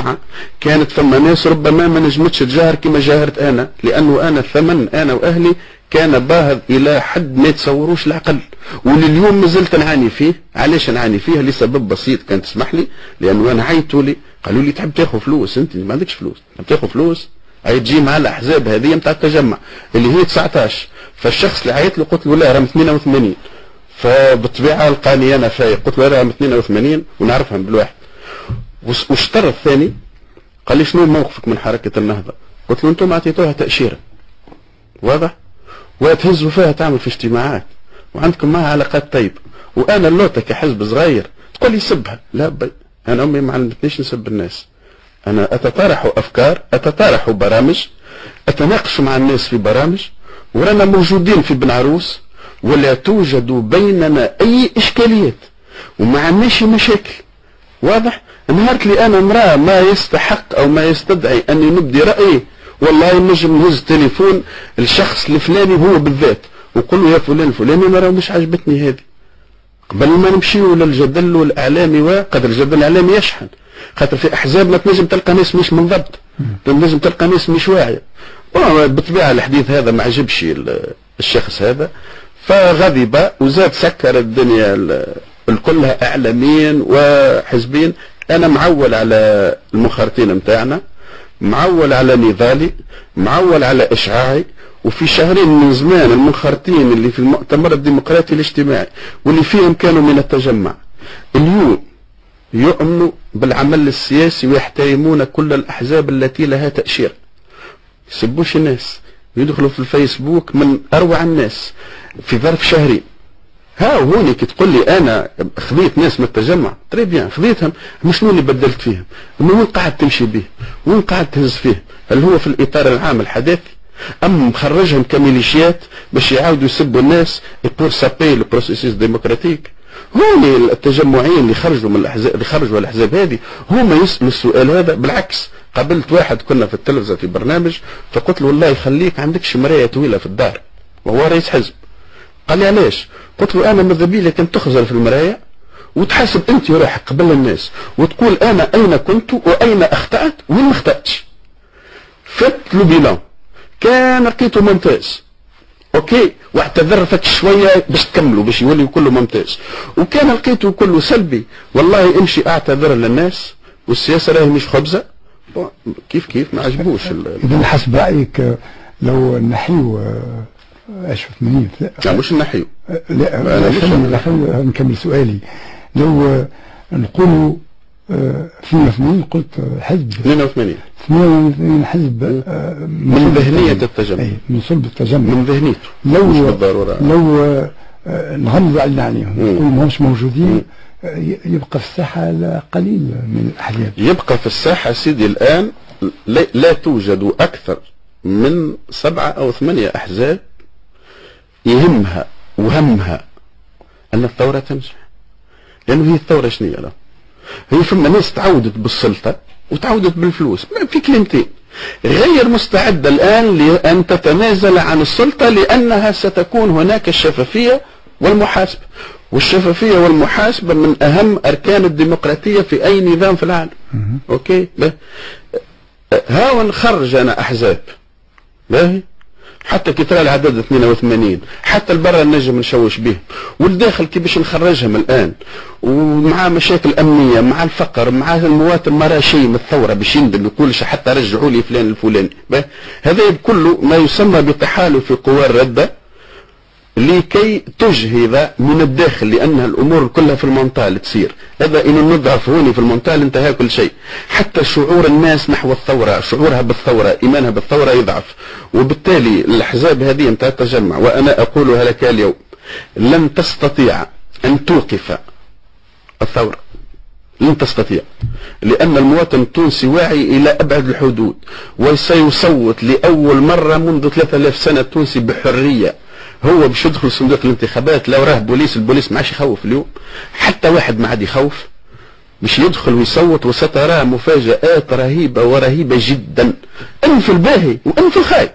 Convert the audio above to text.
التجمع كانت ثم ناس ربما ما نجمتش تجاهر كما جاهرت انا، لانه انا الثمن انا واهلي كان باهظ الى حد ما يتصوروش العقل، ولليوم مازلت نعاني فيه. علاش نعاني فيه؟ لسبب بسيط، كان تسمح لي، لانه انا عيطوا لي قالوا لي تحب تاخذ فلوس، انت ما عندكش فلوس، تحب تاخذ فلوس هي تجي مع الاحزاب هذه نتاع التجمع اللي هي 19، فالشخص اللي عيط له قلت له لا راهم 88، فبالطبيعه لقاني انا فايق قلت له راهم 88 ونعرفهم بالواحد. والشطر الثاني قال لي شنو موقفك من حركه النهضه؟ قلت له انتم اعطيتوها تاشيره واضح وتهزوا فيها تعمل في اجتماعات وعندكم معها علاقات طيبه، وانا اللوطه كحزب صغير تقول لي سبها، لا بي انا امي ما علمتنيش نسب الناس، انا اتطرح افكار، اتطرح برامج، اتناقش مع الناس في برامج، ورانا موجودين في بن عروس ولا توجد بيننا اي اشكاليات وما عندناش مشاكل واضح. نهار لي انا امراه ما يستحق او ما يستدعي اني نبدي رايي، والله نجم نهز تليفون الشخص الفلاني هو بالذات وقول له يا فلان الفلاني انا راه مش عجبتني هذه، قبل ما نمشيو للجدل والاعلامي، وقدر الجدل الاعلامي يشحن، خاطر في احزابنا تنجم تلقى ناس مش منضبط، تنجم تلقى ناس مش واعيه. بالطبيعه الحديث هذا ما عجبش الشخص هذا، فغضب وزاد سكر الدنيا الكلها اعلاميا وحزبيا. انا معول على المخرطين نتاعنا، معول على نضالي، معول على اشعاعي، وفي شهرين من زمان المنخرطين اللي في المؤتمر الديمقراطي الاجتماعي واللي فيهم كانوا من التجمع اليوم يؤمنوا بالعمل السياسي ويحترمون كل الاحزاب التي لها تأشيرة. يسبوش الناس، يدخلوا في الفيسبوك من اروع الناس في ظرف شهرين. ها هوني كي تقول لي انا خذيت ناس من التجمع تري بيان، خذيتهم شنو اللي بدلت فيهم؟ وين قاعد تمشي به؟ وين قاعد تهز فيه؟ هل هو في الاطار العام الحداثي؟ ام مخرجهم كميليشيات باش يعاودوا يسبوا الناس بور سابي لو بروسيسيس ديموكراتيك؟ هوني التجمعيين اللي خرجوا من الاحزاب، اللي خرجوا الاحزاب هذه هما يسالوا السؤال هذا. بالعكس قابلت واحد كنا في التلفزه في برنامج فقلت له والله يخليك عندكش مرايه طويله في الدار، وهو رئيس حزب. قال لي علاش؟ قلت له انا ماذا بي لك ان تخزر في المرايه وتحاسب انت روحك قبل الناس وتقول انا اين كنت واين اخطات وين ما اخطاتش. فت لو بيلان كان لقيته ممتاز اوكي، واعتذر فك شويه باش تكملوا باش يولي كله ممتاز، وكان لقيته كله سلبي والله امشي اعتذر للناس والسياسه راهي مش خبزه. كيف ما عجبوش. اذا حسب رايك لو نحيو اشرف منيف، لا مش نحيو، لا خلينا نكمل سؤالي. لو نقولوا 82 قلت حزب 82 حزب من ذهنية التجمع، من صلب التجمع، من ذهنيته، لو نغمض عليهم نقول ماهمش موجودين، يبقى في الساحة قليل من الأحزاب. يبقى في الساحة سيدي الآن لا توجد أكثر من 7 أو 8 أحزاب يهمها وهمها أن الثورة تنجح. لأنه هي الثورة شنو هي؟ هي فما ناس تعودت بالسلطة وتعودت بالفلوس، في كلمتين، غير مستعدة الآن لأن تتنازل عن السلطة لأنها ستكون هناك الشفافية والمحاسبة، والشفافية والمحاسبة من أهم أركان الديمقراطية في أي نظام في العالم. أوكي؟ ها نخرج أنا أحزاب باهي حتى كي ترى العدد 82 حتى البرا نجم نشوش به، والداخل كي باش نخرجهم الان ومع مشاكل امنيه مع الفقر مع المواطن ما راه شيء من الثوره باش يندل يقولش حتى رجعوا لي فلان الفلاني. هذا كله ما يسمى بتحالف قوى الرده لكي تجهض من الداخل، لأنها الأمور كلها في المنطقة تصير. هذا إن نضعف هوني في المنطقة انتهى كل شيء، حتى شعور الناس نحو الثورة، شعورها بالثورة، إيمانها بالثورة يضعف. وبالتالي الأحزاب هذه انتهى التجمع، وأنا أقولها لك اليوم لن تستطيع أن توقف الثورة، لن تستطيع، لأن المواطن التونسي واعي إلى أبعد الحدود وسيصوت لأول مرة منذ 3000 سنة التونسي بحرية. هو باش يدخل صندوق الانتخابات لو راه بوليس، البوليس ما عادش يخوف اليوم، حتى واحد ما عاد يخوف باش يدخل ويصوت، وسترى مفاجآت رهيبة ورهيبة جدا، ان في الباهي وان في الخايب.